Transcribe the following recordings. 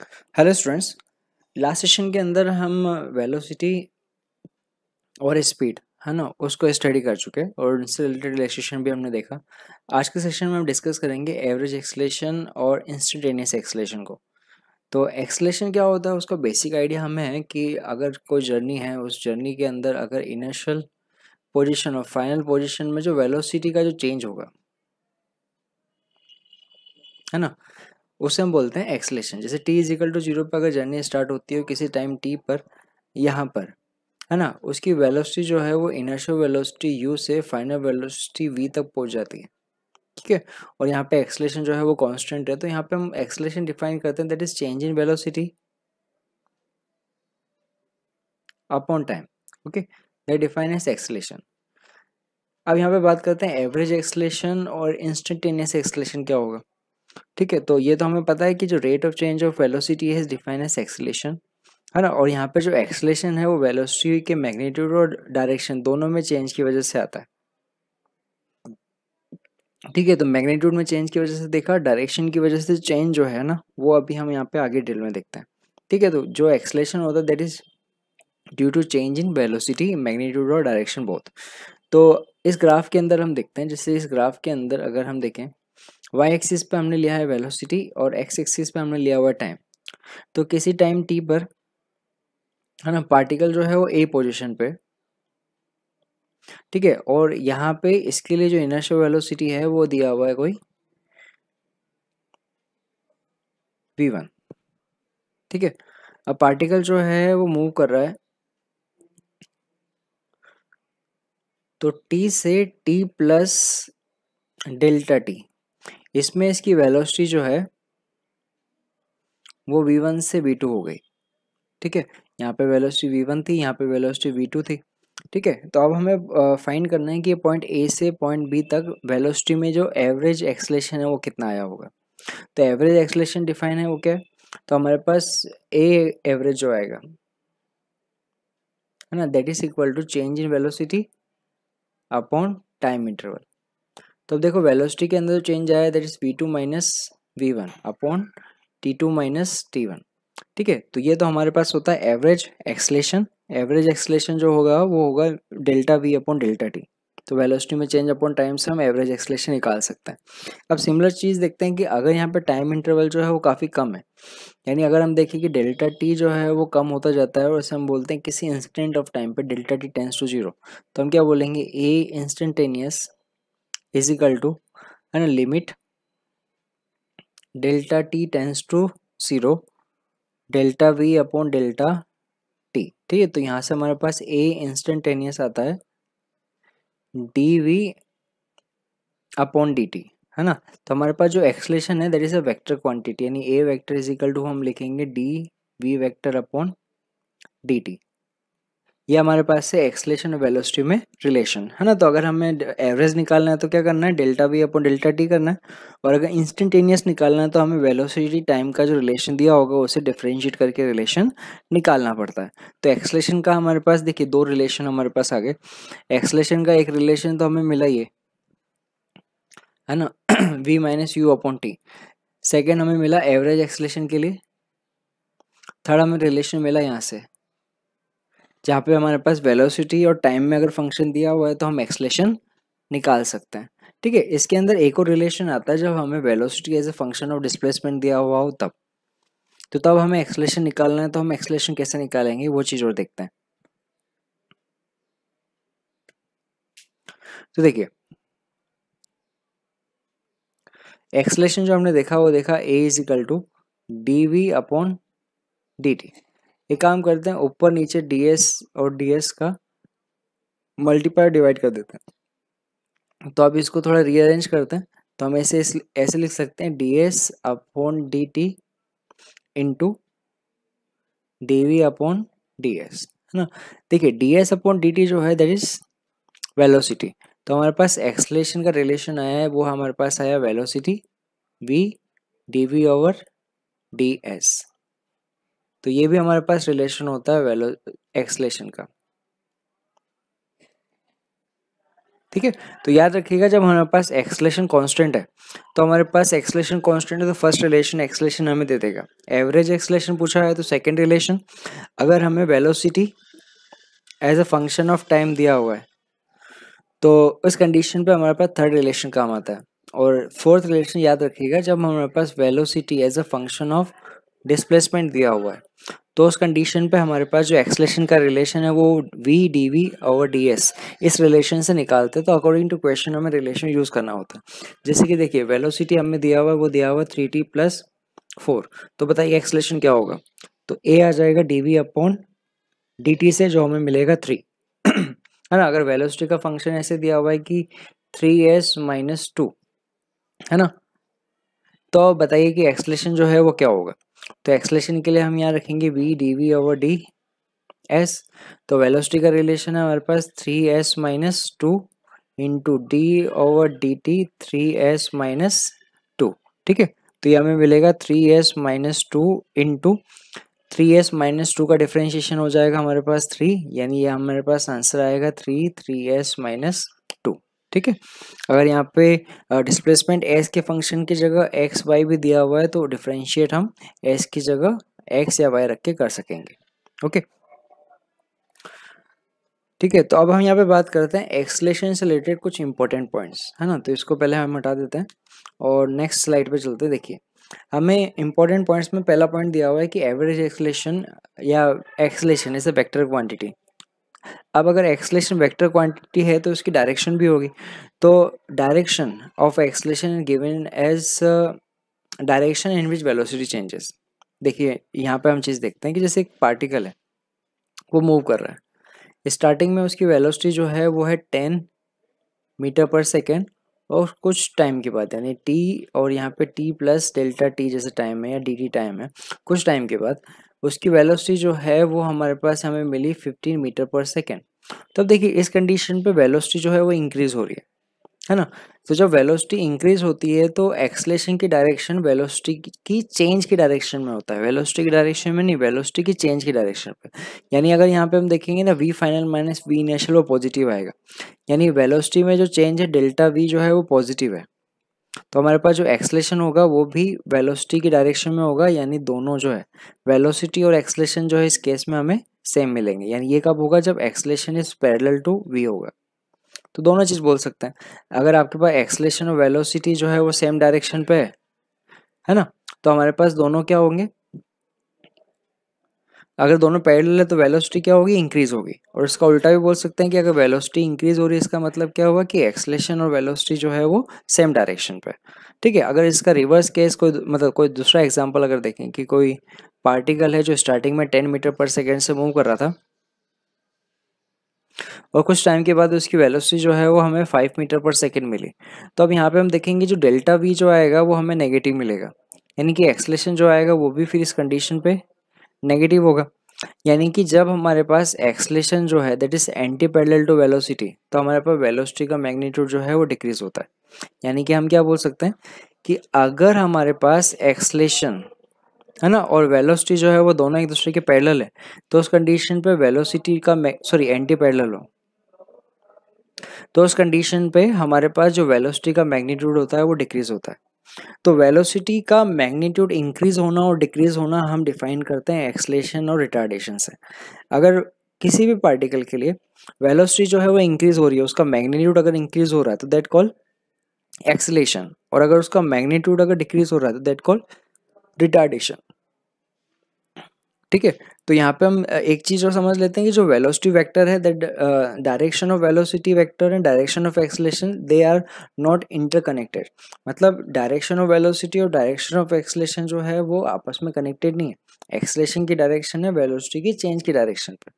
Hello students, last session के अंदर हम वेलोसिटी और स्पीड है ना उसको स्टडी कर चुके हैं और उससे रिलेटेड रिलेशन भी हमने देखा। आज के सेशन में हम डिस्कस करेंगे एवरेज एक्सलेशन और इंस्टेंटेनियस एक्सलेशन को। तो एक्सलेशन क्या होता है उसका बेसिक आइडिया हमें है कि अगर कोई जर्नी है, उस जर्नी के अंदर अगर इनिशियल पोजीशन और फाइनल पोजीशन में जो वेलोसिटी का जो चेंज होगा है ना, उसे हम बोलते हैं एक्सलेशन। जैसे t इज इक्वल टू 0 पर अगर जर्नी स्टार्ट होती है किसी टाइम t पर, यहाँ पर है ना, उसकी वेलोसिटी जो है वो इनर्शियल वेलोसिटी u से फाइनल वेलोसिटी v तक पहुंच जाती है। ठीक है, और यहाँ पे एक्सलेशन जो है वो कांस्टेंट है, तो यहाँ पे हम एक्सलेशन डिफाइन करते हैं that is change in velocity upon time. Okay, that define as acceleration. अब यहाँ पे बात करते हैं एवरेज एक्सलेशन और इंस्टेंटेनियस एक्सलेशन क्या होगा। ठीक है, तो ये तो हमें पता है कि जो rate of change of velocity है डिफाइन एज एक्सलेशन है ना, और यहाँ पे जो एक्सलेशन है वो वेलोसिटी के मैग्नीट्यूड और डायरेक्शन दोनों में चेंज की वजह से आता है। ठीक है, तो मैग्नीट्यूड में चेंज की वजह से देखा, डायरेक्शन की वजह से चेंज जो है ना वो अभी हम यहाँ पे आगे डिटेल में देखते हैं। ठीक है, तो जो एक्सलेशन होता है that is due to change in velocity, magnitude और डायरेक्शन बोथ। तो इस ग्राफ के अंदर हम देखते हैं, जैसे इस ग्राफ के अंदर अगर हम देखें वाई एक्सिस पे हमने लिया है वेलोसिटी और एक्स एक्सिस पे हमने लिया हुआ है टाइम। तो किसी टाइम टी पर है ना पार्टिकल जो है वो ए पोजिशन पे, ठीक है, और यहाँ पे इसके लिए जो इनर्शियल वेलोसिटी है वो दिया हुआ है कोई v1। ठीक है, अब पार्टिकल जो है वो मूव कर रहा है, तो t से t प्लस डेल्टा टी, इसमें इसकी वेलोसिटी जो है वो v1 से v2 हो गई। ठीक है, यहाँ पे वेलोसिटी v1 थी, यहाँ पे वेलोसिटी v2 थी। ठीक है, तो अब हमें फाइंड करना है कि पॉइंट ए से पॉइंट बी तक वेलोसिटी में जो एवरेज एक्सलेशन है वो कितना आया होगा। तो एवरेज एक्सलेशन डिफाइन है वो क्या है, तो हमारे पास ए एवरेज जो आएगा है ना that is equal to change in velocity upon time interval. तो अब देखो वेलोसिटी के अंदर जो चेंज आया that is v2 minus v1 upon t2 minus t1। ठीक है, तो ये तो हमारे पास होता है एवरेज एक्सलेशन। एवरेज एक्सलेशन जो होगा वो होगा delta v upon delta T. तो वेलोसिटी में चेंज अपॉन टाइम से हम एवरेज एक्सलेशन निकाल सकते हैं। अब सिमिलर चीज़ देखते हैं कि अगर यहाँ पे टाइम इंटरवल जो है वो काफ़ी कम है, यानी अगर हम देखें कि डेल्टा टी जो है वो कम होता जाता है और उसे हम बोलते हैं किसी इंस्टेंट ऑफ टाइम पे डेल्टा टी टेंस टू 0, तो हम क्या बोलेंगे A instantaneous is equal to है ना limit delta T tends to 0 delta V upon delta T. ठीक है, तो यहाँ से हमारे पास ए इंस्टेंटेनियस आता है D V upon D T है ना। तो हमारे पास जो एक्सलेशन है that is a vector quantity, यानी A vector is equal to हम लिखेंगे D V vector upon D T. ये हमारे पास से एक्सलेशन और वेलोसिटी में रिलेशन है ना। तो अगर हमें एवरेज निकालना है तो क्या करना है, delta V upon delta T करना है, और अगर इंस्टेंटेनियस निकालना है तो हमें वेलोसिटी टाइम का जो रिलेशन दिया होगा उसे डिफरेंशिएट करके रिलेशन निकालना पड़ता है। तो एक्सलेशन का हमारे पास देखिए दो रिलेशन हमारे पास आ गए। एक्सलेशन का एक रिलेशन तो हमें मिला ये है ना v minus you upon T. Second हमें मिला एवरेज एक्सलेशन के लिए। थर्ड हमें रिलेशन मिला यहाँ से जहाँ पे हमारे पास वेलोसिटी और टाइम में अगर फंक्शन दिया हुआ है तो हम एक्सलेशन निकाल सकते हैं। ठीक है, इसके अंदर एक और रिलेशन आता है जब हमें velocity as a function of displacement दिया हुआ हो तब। तो तब हमें एक्सलेशन निकालना है, तो हम एक्सलेशन कैसे निकालेंगे वो चीज़ और देखते हैं। तो देखिए एक्सलेशन जो हमने देखा वो देखा A is equal to D V upon D T. एक काम करते हैं, ऊपर नीचे डी एस और डी एस का मल्टीप्लाई डिवाइड कर देते हैं। तो अब इसको थोड़ा रीअरेंज करते हैं, तो हम ऐसे ऐसे लिख सकते हैं D S upon D T into D V upon D S है ना। देखिए D S upon D T जो है दैट इज वेलोसिटी। तो हमारे पास एक्सलेशन का रिलेशन आया है, वो हमारे पास आया velocity v D V over D S. तो ये भी हमारे पास रिलेशन होता है वेलो एक्सलेशन का। ठीक है। तो याद रखिएगा जब हमारे पास एक्सेलरेशन कांस्टेंट है तो हमारे पास एक्सेलरेशन कांस्टेंट है तो फर्स्ट रिलेशन एक्सेलरेशन हमें दे देगा। एवरेज एक्सेलरेशन पूछा है तो सेकंड रिलेशन। अगर हमें velocity as a function of time दिया हुआ है तो उस कंडीशन पे हमारे पास थर्ड रिलेशन काम आता है। और फोर्थ रिलेशन याद रखिएगा जब हमारे पास velocity as a function of displacement दिया हुआ है तो उस कंडीशन पे हमारे पास जो एक्सेलरेशन का रिलेशन है वो v dv ओवर ds इस रिलेशन से निकालते हैं। तो अकॉर्डिंग टू क्वेश्चन हमें रिलेशन यूज करना होता है। जैसे कि देखिए वेलोसिटी हमें दिया हुआ है वो दिया हुआ 3t प्लस 4। तो बताइए एक्सेलरेशन क्या होगा। तो a आ जाएगा dv अपॉन dt से जो हमें मिलेगा 3 है ना। अगर वेलोसिटी का फंक्शन ऐसे दिया हुआ है कि 3s माइनस 2 है ना, तो बताइए कि एक्सेलरेशन जो है वो क्या होगा। तो एक्सेलरेशन के लिए हम यहाँ रखेंगे v dv over D S. तो वेलोसिटी का रिलेशन है हमारे पास 3s minus 2 into D over D T 3s minus 2। ठीक है। तो ये हमें मिलेगा 3s minus 2 into 3s minus 2 का डिफरेंशिएशन हो जाएगा हमारे पास 3, यानी ये हमारे पास आंसर आएगा 3s माइनस 2। ठीक है। अगर यहाँ पे डिस्प्लेसमेंट s के फंक्शन की जगह एक्स वाई भी दिया हुआ है तो डिफरेंशिएट हम s की जगह x या y रख के कर सकेंगे। ओके ठीक है। तो अब हम यहाँ पे बात करते हैं एक्सेलरेशन से रिलेटेड कुछ इंपॉर्टेंट पॉइंट्स, है ना। तो इसको पहले हम हटा देते हैं और नेक्स्ट स्लाइड पे चलते हैं। देखिए हमें इंपॉर्टेंट पॉइंट्स में पहला पॉइंट दिया हुआ है कि एवरेज एक्सेलरेशन या acceleration is a vector quantity. अब अगर एक्सेलरेशन वेक्टर क्वांटिटी है तो उसकी डायरेक्शन भी होगी। तो direction of acceleration given as direction in which velocity changes. देखिए यहाँ पे हम चीज़ देखते हैं कि जैसे एक पार्टिकल है वो मूव कर रहा है, स्टार्टिंग में उसकी वेलोसिटी जो है वो है 10 मीटर पर सेकेंड और कुछ टाइम के बाद यानी t और यहाँ पे t प्लस डेल्टा t जैसे टाइम है या dt टाइम है, कुछ टाइम के बाद उसकी वेलोसिटी जो है वो हमारे पास हमें मिली 15 मीटर पर सेकेंड। तब देखिए इस कंडीशन पे वेलोसिटी जो है वो इंक्रीज हो रही है ना। तो जब वेलोसिटी इंक्रीज होती है तो एक्सेलरेशन की डायरेक्शन वेलोसिटी की चेंज की डायरेक्शन में होता है, वेलोसिटी की डायरेक्शन में नहीं, वेलोसिटी की चेंज की डायरेक्शन पे। यानी अगर यहाँ पे हम देखेंगे ना v final minus v initial वो पॉजिटिव आएगा, यानी वेलोसिटी में जो चेंज है डेल्टा v जो है वो पॉजिटिव है। तो हमारे पास जो एक्सेलरेशन होगा वो भी वेलोसिटी की डायरेक्शन में होगा, यानी दोनों जो है वेलोसिटी और एक्सेलरेशन जो है इस केस में हमें सेम मिलेंगे। यानी ये कब होगा जब acceleration is parallel to v होगा। तो दोनों चीज़ बोल सकते हैं। अगर आपके पास एक्सेलरेशन और वेलोसिटी जो है वो सेम डायरेक्शन पे है ना, तो हमारे पास दोनों क्या होंगे, अगर दोनों पैरेलल है तो वेलोसिटी क्या होगी, इंक्रीज होगी। और इसका उल्टा भी बोल सकते हैं कि अगर वेलोसिटी इंक्रीज हो रही है इसका मतलब क्या होगा कि एक्सेलरेशन और वेलोसिटी जो है वो सेम डायरेक्शन पे। ठीक है। अगर इसका रिवर्स केस कोई मतलब कोई दूसरा एग्जांपल अगर देखें कि कोई पार्टिकल है जो स्टार्टिंग में 10 मीटर पर सेकेंड से मूव कर रहा था और कुछ टाइम के बाद उसकी वेलोसिटी जो है वो हमें 5 मीटर पर सेकेंड मिली। तो अब यहाँ पे हम देखेंगे जो डेल्टा वी जो आएगा वो हमें नेगेटिव मिलेगा, यानी कि एक्सेलरेशन जो आएगा वो भी फिर इस कंडीशन पे नेगेटिव होगा। यानी कि जब हमारे पास एक्सेलरेशन जो है that is anti parallel to velocity तो हमारे पास वेलोसिटी का मैग्नीट्यूड जो है वो डिक्रीज होता है। यानी कि हम क्या बोल सकते हैं कि अगर हमारे पास एक्सेलरेशन है ना और वेलोसिटी जो है वो दोनों एक दूसरे के पैरेलल है तो उस कंडीशन पे वेलोसिटी का सॉरी एंटी पैरेलल हो तो उस कंडीशन पे हमारे पास जो वेलोसिटी का मैग्नीट्यूड होता है वो डिक्रीज होता है। तो वेलोसिटी का मैग्नीट्यूड इंक्रीज होना और डिक्रीज होना हम डिफाइन करते हैं एक्सेलरेशन और रिटार्डेशन से। अगर किसी भी पार्टिकल के लिए वेलोसिटी जो है वो इंक्रीज हो रही है, उसका मैग्नीट्यूड अगर इंक्रीज हो रहा है तो दैट कॉल एक्सेलरेशन, और अगर उसका मैग्नीट्यूड अगर डिक्रीज हो रहा है तो दैट कॉल रिटार्डेशन। ठीक है। तो यहाँ पे हम एक चीज और समझ लेते हैं कि जो वेलोसिटी वेक्टर है that direction of velocity vector and direction of acceleration they are not interconnected. मतलब डायरेक्शन ऑफ वेलोसिटी और डायरेक्शन ऑफ एक्सेलरेशन जो है वो आपस में कनेक्टेड नहीं है। एक्सेलरेशन की डायरेक्शन है वेलोसिटी की चेंज की डायरेक्शन पे।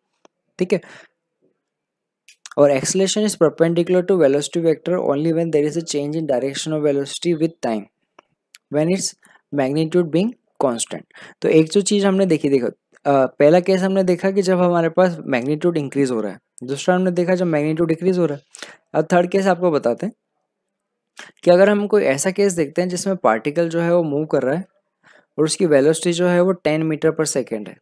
ठीक है। और acceleration is perpendicular to velocity vector only when there is a change in direction of velocity with time when its magnitude being constant. तो एक जो चीज हमने देखो पहला केस हमने देखा कि जब हमारे पास मैग्नीट्यूड इंक्रीज हो रहा है, दूसरा हमने देखा जब मैग्नीट्यूड डिक्रीज हो रहा है। अब थर्ड केस आपको बताते हैं कि अगर हम कोई ऐसा केस देखते हैं जिसमें पार्टिकल जो है वो मूव कर रहा है और उसकी वेलोसिटी जो है वो 10 मीटर पर सेकेंड है।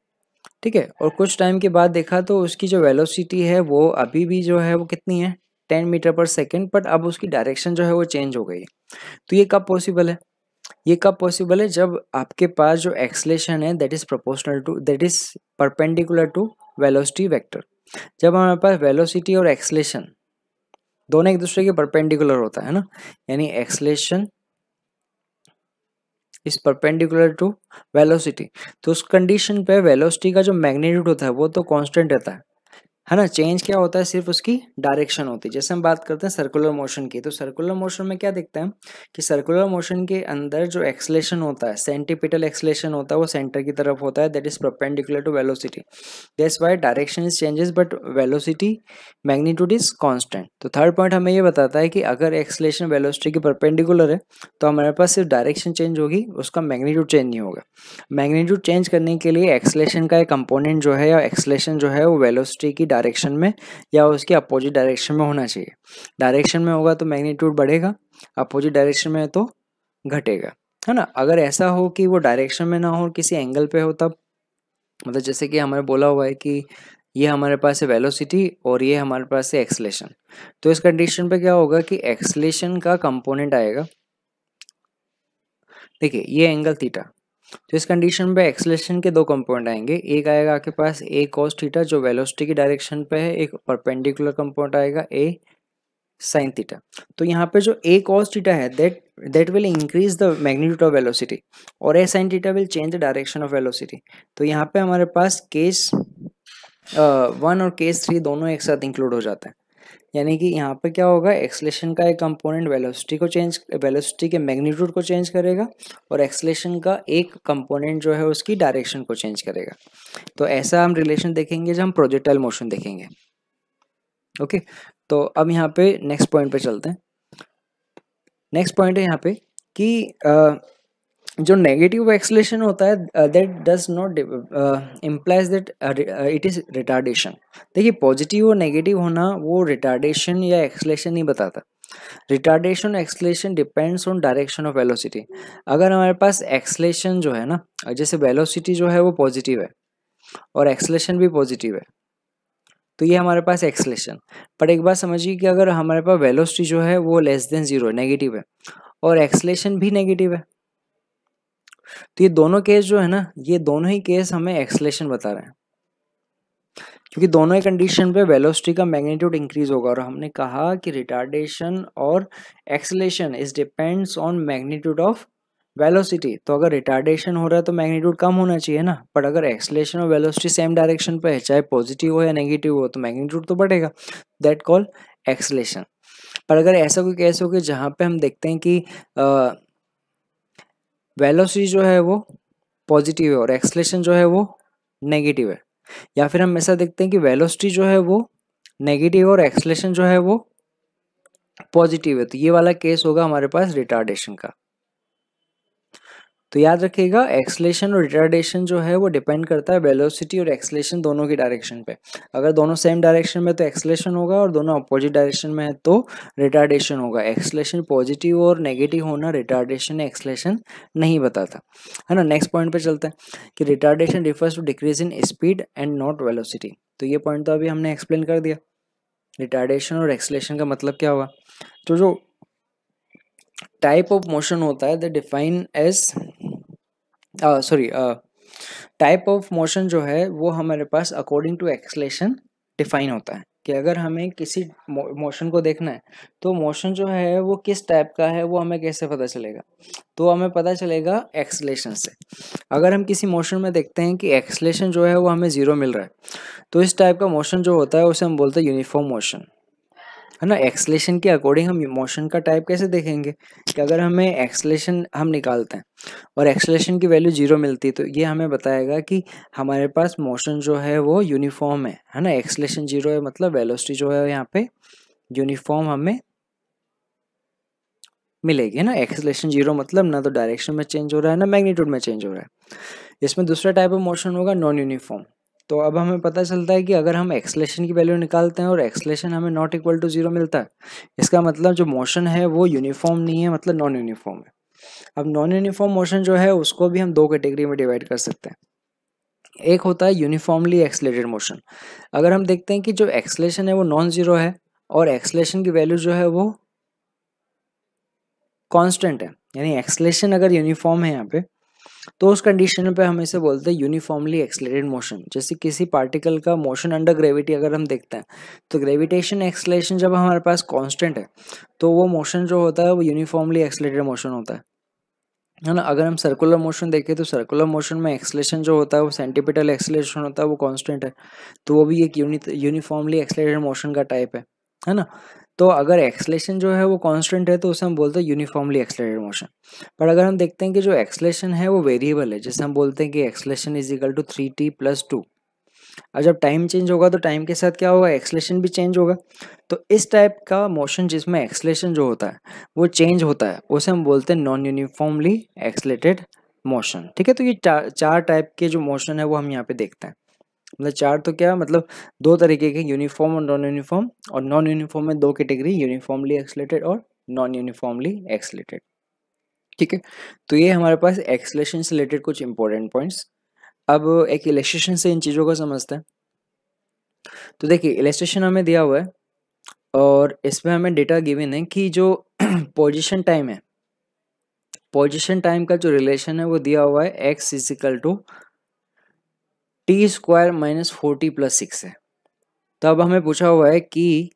ठीक है। और कुछ टाइम के बाद देखा तो उसकी जो वेलोसिटी है वो अभी भी जो है वो कितनी है, 10 मीटर पर सेकेंड, बट अब उसकी डायरेक्शन जो है वो चेंज हो गई है। तो ये कब पॉसिबल है? ये कब पॉसिबल है? जब आपके पास जो एक्सलेशन है that is perpendicular to velocity vector. जब हमारे पास वेलोसिटी और एक्सलेशन दोनों एक दूसरे के परपेंडिकुलर होता है ना, यानी acceleration is perpendicular to velocity, तो उस कंडीशन पे वेलोसिटी का जो मैग्नीट्यूड होता है वो तो कांस्टेंट रहता है ना। चेंज क्या होता है? सिर्फ उसकी डायरेक्शन होती है। जैसे हम बात करते हैं सर्कुलर मोशन की, तो सर्कुलर मोशन में क्या दिखता है कि सर्कुलर मोशन के अंदर जो एक्सलेशन होता है, सेंटीपिटल एक्सलेशन होता है, वो सेंटर की तरफ होता है, that is perpendicular to velocity. That's why direction is changes but velocity magnitude is constant. तो थर्ड पॉइंट हमें ये बताता है कि अगर एक्सलेशन वेलोसिटी के परपेंडिकुलर है तो हमारे पास सिर्फ डायरेक्शन चेंज होगी, उसका मैग्नीट्यूड चेंज नहीं होगा। मैग्नीट्यूड चेंज करने के लिए एक्सलेशन का एक कंपोनेंट जो है या एक्सलेशन जो है वो वेलोसिटी की डायरेक्शन में या उसके अपोजिट डायरेक्शन में होना चाहिए। डायरेक्शन में होगा तो मैग्नीट्यूड बढ़ेगा, अपोजिट डायरेक्शन में है तो घटेगा, है ना। अगर ऐसा हो कि वो डायरेक्शन में ना हो, किसी एंगल पे हो, तब मतलब जैसे कि हमारे बोला हुआ है कि ये हमारे पास है वेलोसिटी और ये हमारे पास है एक्सलेशन, तो इस कंडीशन पे क्या होगा कि एक्सलेशन का कंपोनेंट आएगा, देखिए ये एंगल थीटा, तो इस कंडीशन पे एक्सलेशन के दो कंपोनेंट आएंगे। एक आएगा आपके पास ए कॉस थीटा जो वेलोसिटी की डायरेक्शन पे है, एक परपेंडिकुलर कंपोनेंट आएगा ए साइन थीटा। तो यहाँ पे जो ए कॉस थीटा है that will increase the magnitude of velocity और A sine theta will change the direction of velocity. तो यहाँ पे हमारे पास केस 1 और केस 3 दोनों एक साथ इंक्लूड हो जाता है, यानी कि यहाँ पे क्या होगा, एक्सलेशन का एक कंपोनेंट वेलोसिटी के मैग्नीट्यूड को चेंज करेगा और एक्सलेशन का एक कंपोनेंट जो है उसकी डायरेक्शन को चेंज करेगा। तो ऐसा हम रिलेशन देखेंगे जब हम प्रोजेक्टाइल मोशन देखेंगे। ओके, तो अब यहाँ पे नेक्स्ट पॉइंट पे चलते हैं। नेक्स्ट पॉइंट है यहाँ पे कि जो नेगेटिव एक्सलेशन होता है that does not implies that it is retardation. देखिए पॉजिटिव और नेगेटिव होना वो रिटार्डेशन या एक्सलेशन नहीं बताता। Retardation acceleration depends on direction of velocity. अगर हमारे पास एक्सलेशन जो है ना, जैसे वेलोसिटी जो है वो पॉजिटिव है और एक्सलेशन भी पॉजिटिव है, तो ये हमारे पास एक्सलेशन। पर एक बात समझिए कि अगर हमारे पास वेलोसिटी जो है वो लेस देन जीरो है, नेगेटिव है, और एक्सलेशन भी नेगेटिव है, तो ये दोनों केस जो है ना, ये दोनों ही केस हमें एक्सलेशन बता रहे हैं, क्योंकि दोनों ही कंडीशन पे वेलोसिटी का मैग्नीट्यूड इंक्रीज होगा। और हमने कहा कि रिटार्डेशन और acceleration is depends on magnitude of velocity. तो अगर रिटार्डेशन हो रहा है तो मैग्नीट्यूड कम होना चाहिए ना, पर अगर एक्सलेशन और वेलोसिटी सेम डायरेक्शन पे है, चाहे पॉजिटिव हो या नेगेटिव हो, तो मैग्नीट्यूड तो बढ़ेगा, दैट कॉल एक्सलेशन। पर अगर ऐसा कोई केस हो कि जहाँ पे हम देखते हैं कि वेलोसिटी जो है वो पॉजिटिव है और एक्सलेशन जो है वो नेगेटिव है, या फिर हम ऐसा देखते हैं कि वेलोसिटी जो है वो नेगेटिव और एक्सलेशन जो है वो पॉजिटिव है, तो ये वाला केस होगा हमारे पास रिटार्डेशन का। तो याद रखिएगा एक्सलेशन और रिटार्डेशन जो है वो डिपेंड करता है वेलोसिटी और एक्सलेशन दोनों की डायरेक्शन पे। अगर दोनों सेम डायरेक्शन में तो एक्सलेशन होगा और दोनों अपोजिट डायरेक्शन में है तो रिटार्डेशन होगा। एक्सलेशन पॉजिटिव और नेगेटिव होना रिटार्डेशन एक्सलेशन नहीं बताता, है ना। नेक्स्ट पॉइंट पे चलते हैं कि retardation refers to decrease in speed and not velocity. तो ये पॉइंट तो अभी हमने एक्सप्लेन कर दिया, रिटार्डेशन और एक्सलेशन का मतलब क्या हुआ। तो जो टाइप ऑफ मोशन होता है that define as type of motion जो है वो हमारे पास अकॉर्डिंग टू एक्सलेशन डिफाइन होता है। कि अगर हमें किसी मोशन को देखना है तो मोशन जो है वो किस टाइप का है वो हमें कैसे पता चलेगा, तो हमें पता चलेगा एक्सलेशन से। अगर हम किसी मोशन में देखते हैं कि एक्सलेशन जो है वो हमें 0 मिल रहा है, तो इस टाइप का मोशन जो होता है उसे हम बोलते हैं यूनिफॉर्म मोशन, है ना। एक्सलेशन के अकॉर्डिंग हम मोशन का टाइप कैसे देखेंगे कि अगर हमें एक्सलेशन हम निकालते हैं और एक्सलेशन की वैल्यू 0 मिलती है, तो ये हमें बताएगा कि हमारे पास मोशन जो है वो यूनिफॉर्म है ना। एक्सलेशन 0 है मतलब वेलोसिटी जो है यहाँ पे यूनिफॉर्म हमें मिलेगी, है ना। एक्सलेशन 0 मतलब ना तो डायरेक्शन में चेंज हो रहा है ना मैग्नीट्यूड में चेंज हो रहा है। इसमें दूसरा टाइप ऑफ मोशन होगा नॉन यूनिफॉर्म। तो अब हमें पता चलता है कि अगर हम एक्सलेशन की वैल्यू निकालते हैं और एक्सलेशन हमें नॉट इक्वल टू 0 मिलता है, इसका मतलब जो मोशन है वो यूनिफॉर्म नहीं है, मतलब नॉन यूनिफॉर्म है। अब नॉन यूनिफॉर्म मोशन जो है उसको भी हम दो कैटेगरी में डिवाइड कर सकते हैं। एक होता है यूनिफॉर्मली एक्सलेटेड मोशन। अगर हम देखते हैं कि जो एक्सलेशन है वो नॉन जीरो है और एक्सेलरेशन की वैल्यू जो है वो कांस्टेंट है, यानी एक्सेलरेशन अगर यूनिफॉर्म है यहाँ पे तो उस कंडीशन पे हम इसे बोलते हैं यूनिफॉर्मली एक्सेलरेटेड मोशन। जैसे किसी पार्टिकल का मोशन अंडर ग्रेविटी अगर हम देखते हैं तो ग्रेविटेशन एक्सेलरेशन जब हमारे पास कांस्टेंट है तो वो मोशन जो होता है वो यूनिफॉर्मली एक्सेलरेटेड मोशन होता है ना। अगर हम सर्कुलर मोशन देखें तो सर्कुलर मोशन में एक्सेलरेशन जो होता है वो सेंटीपिटल एक्सेलरेशन होता है, वो कांस्टेंट है, तो वो भी एक यूनिफॉर्मली एक्सेलरेटेड मोशन का टाइप है ना। तो अगर एक्सेलरेशन जो है वो कांस्टेंट है तो उसे हम बोलते हैं यूनिफॉर्मली एक्सेलरेटेड मोशन। पर अगर हम देखते हैं कि जो एक्सेलरेशन है वो वेरिएबल है, जैसे हम बोलते हैं कि acceleration is equal to 3t+2, और जब टाइम चेंज होगा तो टाइम के साथ क्या होगा, एक्सेलरेशन भी चेंज होगा। तो इस टाइप का मोशन जिसमें एक्सेलरेशन जो होता है वो चेंज होता है उसे हम बोलते हैं नॉन यूनिफॉर्मली एक्सेलरेटेड मोशन। ठीक है, तो ये चार टाइप के जो मोशन है वो हम यहाँ पे देखते हैं। मतलब चार तो क्या मतलब दो तरीके के, यूनिफॉर्म और नॉन यूनिफॉर्म, और नॉन यूनिफॉर्म में दो कैटेगरी, यूनिफॉर्मली एक्सेलरेटेड और नॉन यूनिफॉर्मली एक्सेलरेटेड। ठीक है, तो ये हमारे पास एक्सेलरेशन से रिलेटेड कुछ इंपॉर्टेंट पॉइंट्स। अब एक इलस्ट्रेशन से इन चीज़ों को समझते हैं। तो देखिए इलस्ट्रेशन हमें दिया हुआ है और इसमें हमें डेटा गिवन है कि जो पोजीशन टाइम है, पोजीशन टाइम का जो रिलेशन है वो दिया हुआ है x is equal to t² - 4t+6 है। तो अब हमें पूछा हुआ है कि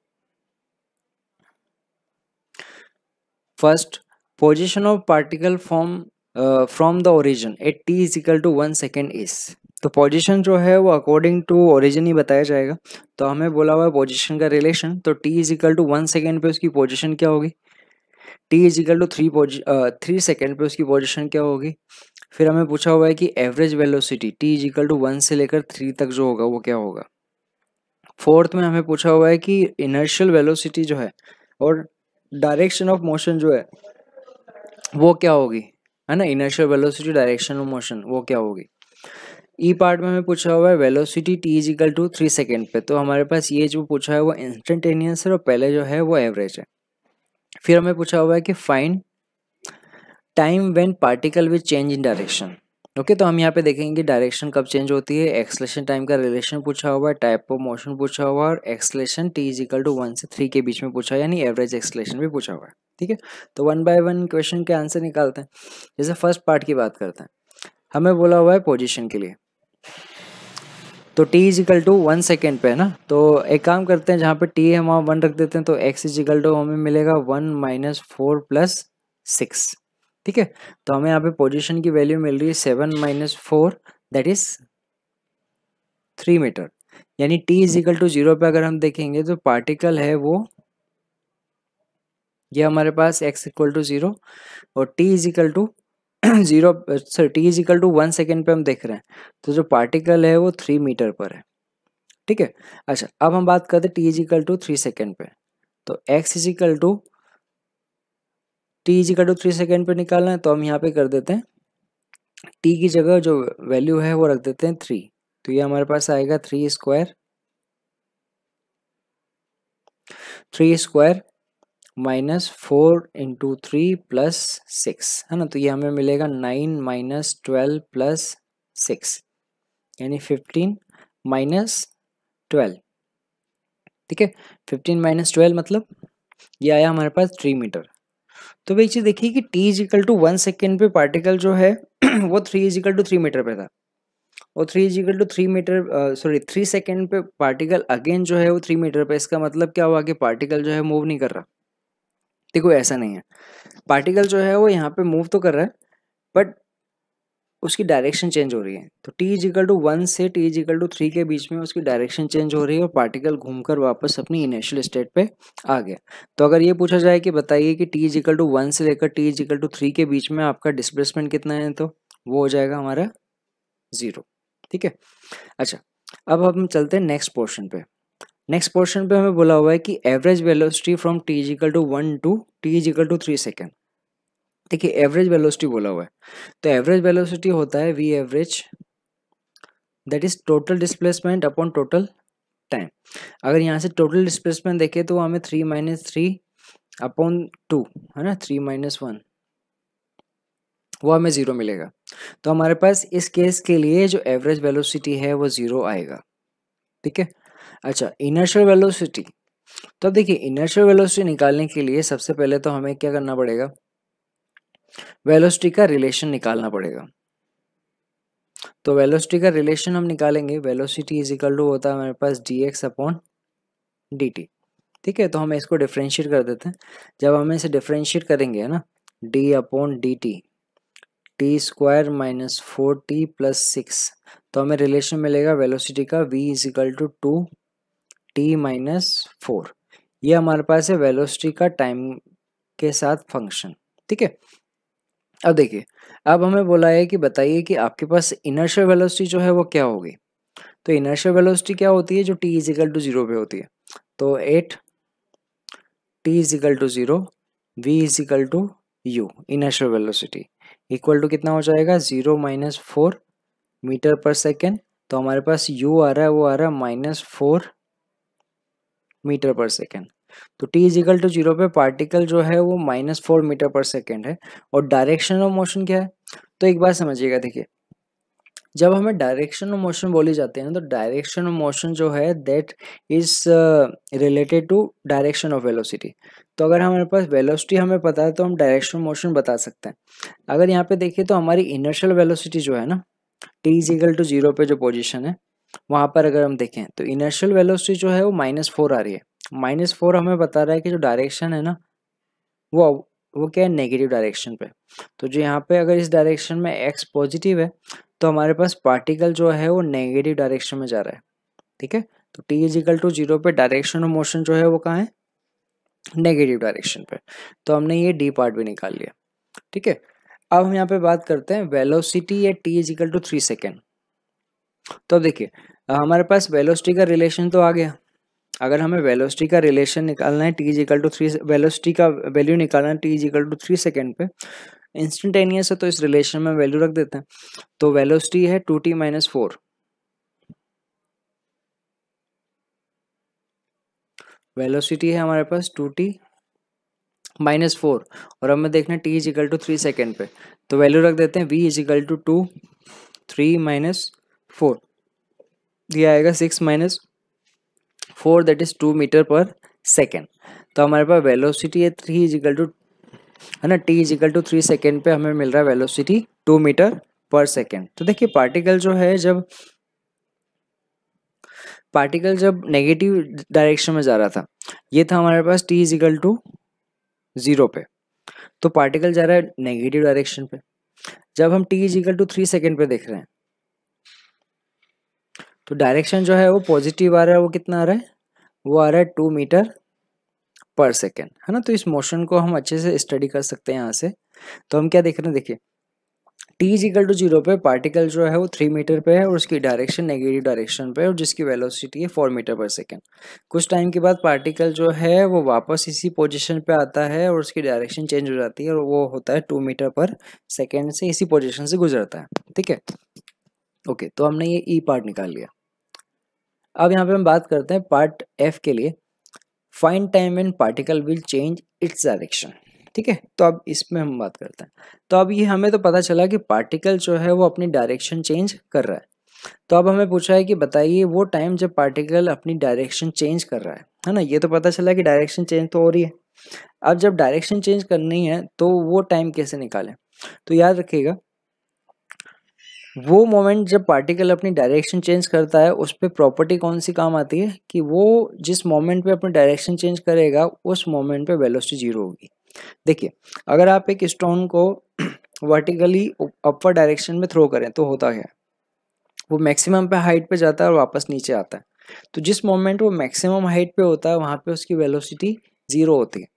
first position of particle from the origin at t is equal to 1 second is. तो पोजीशन जो है वो अकॉर्डिंग टू ओरिजिन ही बताया जाएगा। तो हमें बोला हुआ है पोजीशन का रिलेशन, तो t is equal to 1 second पे उसकी पोजीशन क्या होगी, t is equal to 3 second पे उसकी पोजीशन क्या होगी। फिर हमें पूछा हुआ है कि average velocity t is equal to 1 से लेकर 3 तक जो होगा वो क्या होगा। फोर्थ में हमें पूछा हुआ है कि इनर्शियल वेलोसिटी जो है और डायरेक्शन ऑफ मोशन जो है वो क्या होगी, है ना। Inertial velocity, direction of motion वो क्या होगी। ई पार्ट में हमें पूछा हुआ है velocity t is equal to 3 second पे, तो हमारे पास ये जो पूछा है वो इंस्टेंटेनियस है और पहले जो है वो एवरेज है। फिर हमें पूछा हुआ है कि find time when particle will change in direction. Okay, तो हम यहाँ पे देखेंगे डायरेक्शन कब चेंज होती है, एक्सेलरेशन टाइम का रिलेशन पूछा हुआ है, टाइप ऑफ मोशन पूछा हुआ है, और acceleration t is equal to 1 से 3 के बीच में पूछा है, यानी एवरेज एक्सेलरेशन भी पूछा हुआ है। ठीक है, तो वन बाय वन क्वेश्चन के आंसर निकालते हैं। जैसे फर्स्ट पार्ट की बात करते हैं, हमें बोला हुआ है पोजिशन के लिए, तो t is equal to 1 second पे है ना। तो एक काम करते हैं, जहाँ पे t है वहाँ 1 रख देते हैं, तो x इज इक्वल टू हमें मिलेगा 1 - 4+6। ठीक है, तो हमें यहाँ पे पोजीशन की वैल्यू मिल रही है 7 - 4 दैट इज 3 मीटर। यानी t इज इक्वल टू 0 पे अगर हम देखेंगे तो पार्टिकल है वो ये हमारे पास x इक्वल टू 0 और t is equal to 0 sir t is equal to 1 second पे हम देख रहे हैं, तो जो पार्टिकल है वो 3 मीटर पर है। ठीक है, अच्छा अब हम बात करते हैं t is equal to 3 second पे, तो x is equal to t is equal to 3 second पे निकालना है, तो हम यहाँ पे कर देते हैं t की जगह जो वैल्यू है वो रख देते हैं 3, तो ये हमारे पास आएगा 3² -4 × 3+6 है ना। तो ये हमें मिलेगा 9 - 12+6 यानी 15 - 12। ठीक है, 15 - 12 मतलब ये आया हमारे पास 3 मीटर। तो भाई चीज देखिए कि t is equal to 1 second पे पार्टिकल जो है वो 3 इज इक्वल टू 3 मीटर पे था, और 3 is equal to 3 metre sorry 3 second पे पार्टिकल अगेन जो है वो 3 मीटर पे। इसका मतलब क्या हुआ कि पार्टिकल जो है मूव नहीं कर रहा। देखो ऐसा नहीं है, पार्टिकल जो है वो यहाँ पे मूव तो कर रहा है बट उसकी डायरेक्शन चेंज हो रही है। तो t इज इक्वल टू 1 से t इज इक्वल टू 3 के बीच में उसकी डायरेक्शन चेंज हो रही है और पार्टिकल घूमकर वापस अपनी इनिशियल स्टेट पे आ गया। तो अगर ये पूछा जाए कि बताइए कि t इज इक्वल टू 1 से लेकर t इज इक्वल टू 3 के बीच में आपका डिस्प्लेसमेंट कितना है, तो वो हो जाएगा हमारा 0। ठीक है, अच्छा अब हम चलते हैं नेक्स्ट पोर्शन पे। नेक्स्ट पोर्शन पे हमें बोला हुआ है कि average velocity from t is equal to 1 to t is equal to 3 second. देखिए एवरेज वेलोसिटी बोला हुआ है, तो एवरेज वेलोसिटी होता है v average that is total displacement upon total time. अगर यहाँ से टोटल डिस्प्लेसमेंट देखें तो हमें 3 - 3 अपॉन 2 है ना, 3 - 1 वो हमें 0 मिलेगा। तो हमारे पास इस केस के लिए जो एवरेज वेलोसिटी है वो 0 आएगा। ठीक है, अच्छा इनर्शियल वेलोसिटी, तो अब देखिए इनर्शियल वेलोसिटी निकालने के लिए सबसे पहले तो हमें क्या करना पड़ेगा, वेलोसिटी का रिलेशन निकालना पड़ेगा। तो वेलोसिटी का रिलेशन हम निकालेंगे, वेलोसिटी इज इक्वल टू होता है हमारे पास dx अपॉन dt। ठीक है, तो हम इसको डिफ्रेंशिएट कर देते हैं। जब हम इसे डिफ्रेंशिएट करेंगे है ना, d upon D t square minus 4t plus 6, तो हमें रिलेशन मिलेगा वेलोसिटी का v is equal to 2t minus 4। ये हमारे पास है वेलोसिटी का टाइम के साथ फंक्शन। ठीक है, अब देखिए, अब हमें बोला है कि बताइए कि आपके पास इनर्शियल वेलोसिटी जो है वो क्या होगी। तो इनर्शियल वेलोसिटी क्या होती है, जो t इज इक्वल टू 0 पे होती है। तो 8 t is equal to 0, v is equal to u, initial velocity equal to कितना हो जाएगा, 0 माइनस 4 मीटर पर सेकेंड। तो हमारे पास u आ रहा है, वो आ रहा है -4 मीटर पर सेकेंड। तो t इज इक्वल टू 0 पे पार्टिकल जो है वो -4 मीटर पर सेकेंड है। और डायरेक्शन ऑफ मोशन क्या है, तो एक बात समझिएगा, देखिए जब हमें डायरेक्शन ऑफ मोशन बोली जाती है ना, तो डायरेक्शन ऑफ मोशन जो है that is related to direction of velocity. तो अगर हमारे पास वेलोसिटी हमें पता है तो हम डायरेक्शन ऑफ मोशन बता सकते हैं। अगर यहाँ पे देखिए तो हमारी इनर्शियल वेलोसिटी जो है ना, t इज इक्वल टू 0 पे जो पोजीशन है वहाँ पर अगर हम देखें तो इनर्शियल वेलोसिटी जो है वो -4 आ रही है। -4 हमें बता रहा है कि जो डायरेक्शन है ना वो वो क्या है, नेगेटिव डायरेक्शन पे। तो जो यहाँ पे अगर इस डायरेक्शन में x पॉजिटिव है तो हमारे पास पार्टिकल जो है वो नेगेटिव डायरेक्शन में जा रहा है। ठीक है, तो t इज इक्वल टू 0 पे डायरेक्शन ऑफ मोशन जो है वो कहाँ है, नेगेटिव डायरेक्शन पे। तो हमने ये d पार्ट भी निकाल लिया। ठीक है, अब हम यहाँ पे बात करते हैं वेलोसिटी या t is equal to 3 second. तो अब देखिए हमारे पास वेलोसिटी का रिलेशन तो आ गया। अगर हमें वेलोसिटी का रिलेशन निकालना है, t is equal to 3, velocity का वैल्यू निकालना है t is equal to 3 second पे, इंस्टेंटेनियस है तो इस रिलेशन में वैल्यू रख देते हैं। तो वेलोसिटी है 2t माइनस 4, वेलोसिटी है हमारे पास 2t माइनस 4, और हमें देखना है t is equal to 3 second पे, तो वैल्यू रख देते हैं v is equal to 2 3 minus 4, ये आएगा 6 minus 4 that is 2 metre per second. तो हमारे पास वेलोसिटी है 3 इज इक्वल टू है ना, t is equal to 3 second पे हमें मिल रहा है वेलोसिटी 2 मीटर पर सेकेंड। तो देखिए पार्टिकल जब नेगेटिव डायरेक्शन में जा रहा था, ये था हमारे पास t इज इक्वल टू 0 पे, तो पार्टिकल जा रहा है नेगेटिव डायरेक्शन पे। जब हम t is equal to 3 second पे देख रहे हैं तो डायरेक्शन जो है वो पॉजिटिव आ रहा है, वो कितना आ रहा है, वो आ रहा है 2 मीटर पर सेकेंड, है ना। तो इस मोशन को हम अच्छे से स्टडी कर सकते हैं यहाँ से। तो हम क्या देख रहे हैं, देखिए t इज इक्वल टू 0 पे पार्टिकल जो है वो 3 मीटर पे है और उसकी डायरेक्शन नेगेटिव डायरेक्शन पे है, और जिसकी वेलोसिटी है 4 मीटर पर सेकेंड। कुछ टाइम के बाद पार्टिकल जो है वो वापस इसी पोजीशन पे आता है और उसकी डायरेक्शन चेंज हो जाती है और वो होता है 2 मीटर पर सेकेंड से इसी पोजीशन से गुजरता है। ठीक है, ओके, तो हमने ये ई पार्ट निकाल लिया। अब यहाँ पे हम बात करते हैं पार्ट एफ के लिए, find time when particle will change its direction. ठीक है, तो अब इसमें हम बात करते हैं। तो अब ये हमें तो पता चला कि पार्टिकल जो है वो अपनी डायरेक्शन चेंज कर रहा है। तो अब हमें पूछा है कि बताइए वो टाइम जब पार्टिकल अपनी डायरेक्शन चेंज कर रहा है ना। ये तो पता चला कि डायरेक्शन चेंज तो हो रही है। अब जब डायरेक्शन चेंज करनी है तो वो टाइम कैसे निकालें। तो याद रखिएगा, वो मोमेंट जब पार्टिकल अपनी डायरेक्शन चेंज करता है उस पर प्रॉपर्टी कौन सी काम आती है कि वो जिस मोमेंट पे अपनी डायरेक्शन चेंज करेगा उस मोमेंट पे वेलोसिटी 0 होगी। देखिए अगर आप एक स्टोन को वर्टिकली अपवर्ड डायरेक्शन में थ्रो करें तो होता है वो मैक्सिमम पे हाइट पे जाता है और वापस नीचे आता है। तो जिस मोमेंट वो मैक्सिमम हाइट पे होता है वहाँ पे उसकी वेलोसिटी 0 होती है।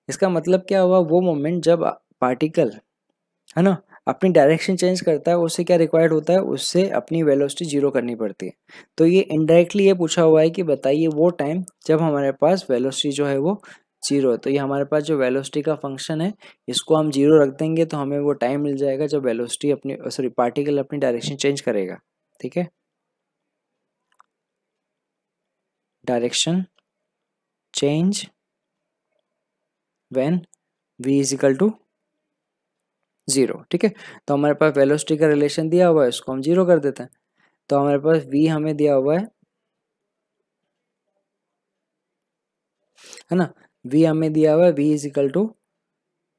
इसका मतलब क्या हुआ, वो मोमेंट जब पार्टिकल है ना अपनी डायरेक्शन चेंज करता है उससे क्या रिक्वायर्ड होता है, उससे अपनी वेलोसिटी 0 करनी पड़ती है। तो ये इनडायरेक्टली ये पूछा हुआ है कि बताइए वो टाइम जब हमारे पास वेलोसिटी जो है वो 0 है। तो ये हमारे पास जो वेलोसिटी का फंक्शन है इसको हम 0 रख देंगे तो हमें वो टाइम मिल जाएगा जब वेलोसिटी अपनी पार्टिकल अपनी डायरेक्शन चेंज करेगा। ठीक है, direction change when v is equal to 0। ठीक है, तो हमारे पास वेलोसिटी का रिलेशन दिया हुआ है, इसको हम 0 कर देते हैं। तो हमारे पास v हमें दिया हुआ है है ना। v हमें दिया हुआ है v is equal to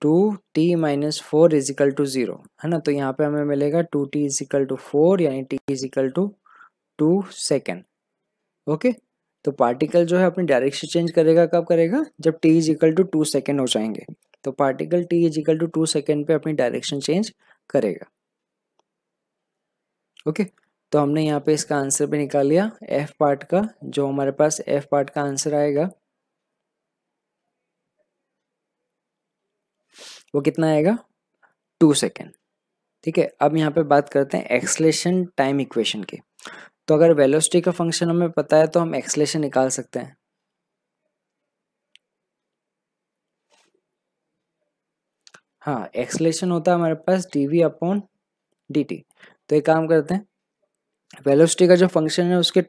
2t minus 4 is equal to 0, है ना। तो यहाँ पे हमें मिलेगा 2t इज इक्वल टू 4 यानी t is equal to 2 second. Okay, तो पार्टिकल जो है अपनी डायरेक्शन चेंज करेगा, कब करेगा, जब t is equal to 2 second हो जाएंगे। तो particle t is equal to 2 second पे अपनी डायरेक्शन चेंज करेगा। ओके, तो हमने यहाँ पे इसका आंसर भी निकाल लिया f पार्ट का। जो हमारे पास f पार्ट का आंसर आएगा वो कितना आएगा, 2 सेकेंड। ठीक है, अब यहाँ पे बात करते हैं एक्सलेशन टाइम इक्वेशन की। तो अगर वेलोसिटी का फंक्शन हमें पता है तो हम एक्सलेशन निकाल सकते हैं। हाँ, एक्सलेशन होता है हमारे पास dv अपॉन dt। तो एक काम करते हैं, वेलोसिटी का जो फंक्शन है उसको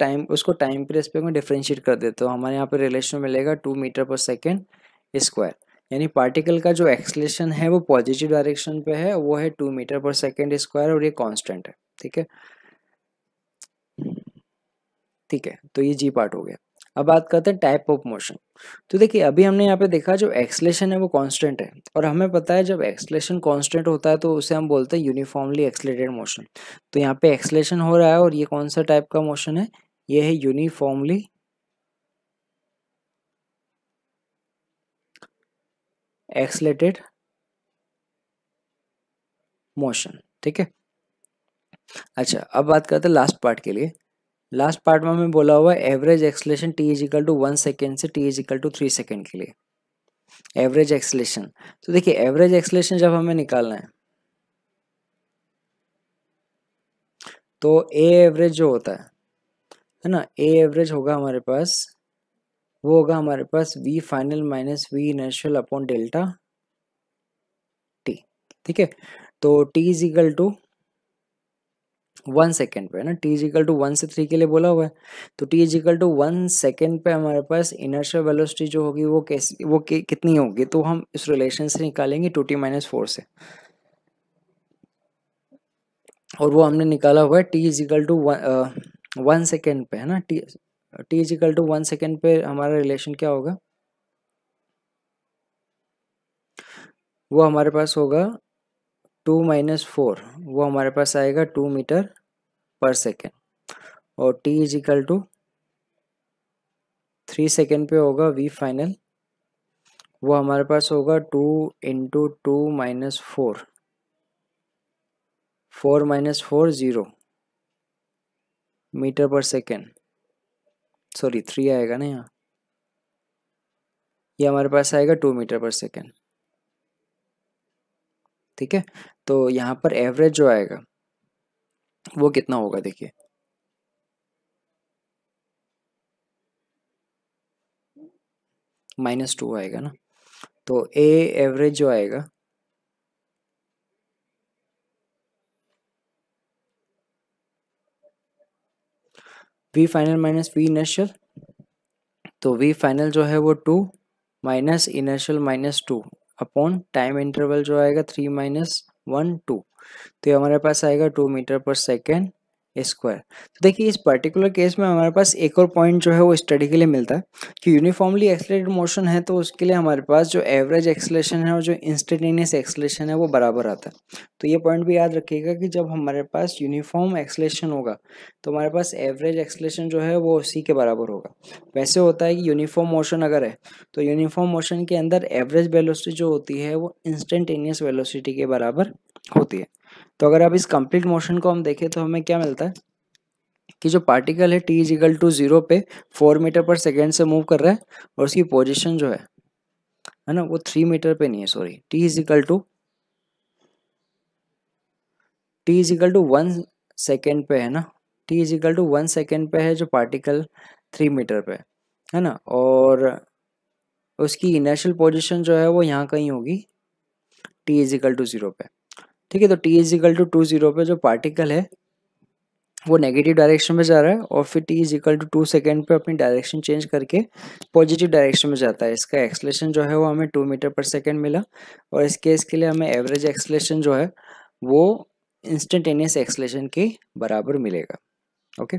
टाइम के रेस्पेक्ट में डिफरेंशिएट कर देते हो। हमारे यहाँ पे रिलेशन मिलेगा 2 मीटर पर सेकेंड स्क्वायर, यानी पार्टिकल का जो एक्सलेशन है वो पॉजिटिव डायरेक्शन पे है, वो है 2 मीटर पर सेकेंड स्क्वायर और ये कांस्टेंट है। ठीक है, ठीक है, तो ये जी पार्ट हो गया। अब बात करते हैं टाइप ऑफ मोशन। तो देखिए अभी हमने यहाँ पे देखा जो एक्सलेशन है वो कांस्टेंट है, और हमें पता है जब एक्सलेशन कांस्टेंट होता है तो उसे हम बोलते हैं यूनिफॉर्मली एक्सलेटेड मोशन। तो यहाँ पे एक्सलेशन हो रहा है और ये कौन सा टाइप का मोशन है, ये है यूनिफॉर्मली एक्सलेटेड मोशन। ठीक है, अच्छा अब बात करते हैं लास्ट पार्ट के लिए। लास्ट पार्ट में हमें बोला हुआ है average acceleration t is equal to 1 second से t is equal to 3 second के लिए एवरेज एक्सलेशन। तो देखिए एवरेज एक्सलेशन जब हमें निकालना है तो ए एवरेज जो होता है ना, ए एवरेज होगा हमारे पास, वो होगा हमारे पास v final minus v initial upon delta t। ठीक है, तो t is equal to 1 second पे है ना, t इज इक्वल टू 1 से 3 के लिए बोला हुआ है। तो t is equal to 1 second पे हमारे पास इनर्शियल वेलोसिटी जो होगी वो कैसी, वो कितनी होगी, तो हम इस रिलेशन से निकालेंगे 2t माइनस 4 से, और वो हमने निकाला हुआ है t is equal to 1 second पे, है ना। t is equal to 1 second पे हमारा रिलेशन क्या होगा, वो हमारे पास होगा 2 माइनस 4, वो हमारे पास आएगा 2 मीटर पर सेकेंड, और t is equal to 3 second पे होगा v फाइनल, वो हमारे पास होगा 2 into 2 minus 4, 4 minus 4 0 metre per second, sorry 3 आएगा ना यहाँ, ये हमारे पास आएगा 2 मीटर पर सेकेंड। ठीक है, तो यहाँ पर एवरेज जो आएगा वो कितना होगा, देखिए -2 आएगा ना। तो ए एवरेज जो आएगा v final minus v initial, तो v फाइनल जो है वो 2 minus initial minus 2 upon time interval जो आएगा 3 माइनस 1 2, तो ये हमारे पास आएगा 2 मीटर पर सेकेंड स्क्वायर। तो देखिए इस पर्टिकुलर केस में हमारे पास एक और पॉइंट जो है वो स्टडी के लिए मिलता है कि यूनिफॉर्मली एक्सलेटेड मोशन है तो उसके लिए हमारे पास जो एवरेज एक्सलेशन है और जो इंस्टेंटेनियस एक्सलेशन है वो बराबर आता है। तो ये पॉइंट भी याद रखिएगा कि जब हमारे पास यूनिफॉर्म एक्सलेशन होगा तो हमारे पास एवरेज एक्सलेशन जो है वो उसी के बराबर होगा। वैसे होता है कि यूनिफॉर्म मोशन अगर है तो यूनिफॉर्म मोशन के अंदर एवरेज वेलोसिटी जो होती है वो इंस्टेंटेनियस वेलोसिटी के बराबर होती है। तो अगर अब इस कंप्लीट मोशन को हम देखें तो हमें क्या मिलता है कि जो पार्टिकल है t इज इक्वल टू 0 पे 4 मीटर पर सेकेंड से मूव कर रहा है, और उसकी पोजीशन जो है ना, वो 3 मीटर पे नहीं है, sorry, t is equal to 1 second पे है ना, t is equal to 1 second पे है जो पार्टिकल 3 मीटर पे है ना, और उसकी इनिशियल पोजीशन जो है वो यहाँ कहीं होगी t इज इक्वल टू 0 पे। ठीक है, तो t इज इक्वल टू 0 पे जो पार्टिकल है वो नेगेटिव डायरेक्शन में जा रहा है, और फिर t is equal to 2 second पे अपनी डायरेक्शन चेंज करके पॉजिटिव डायरेक्शन में जाता है। इसका एक्सलेशन जो है वो हमें 2 मीटर पर सेकेंड मिला, और इस केस के लिए हमें एवरेज एक्सलेशन जो है वो इंस्टेंटेनियस एक्सलेशन के बराबर मिलेगा। ओके।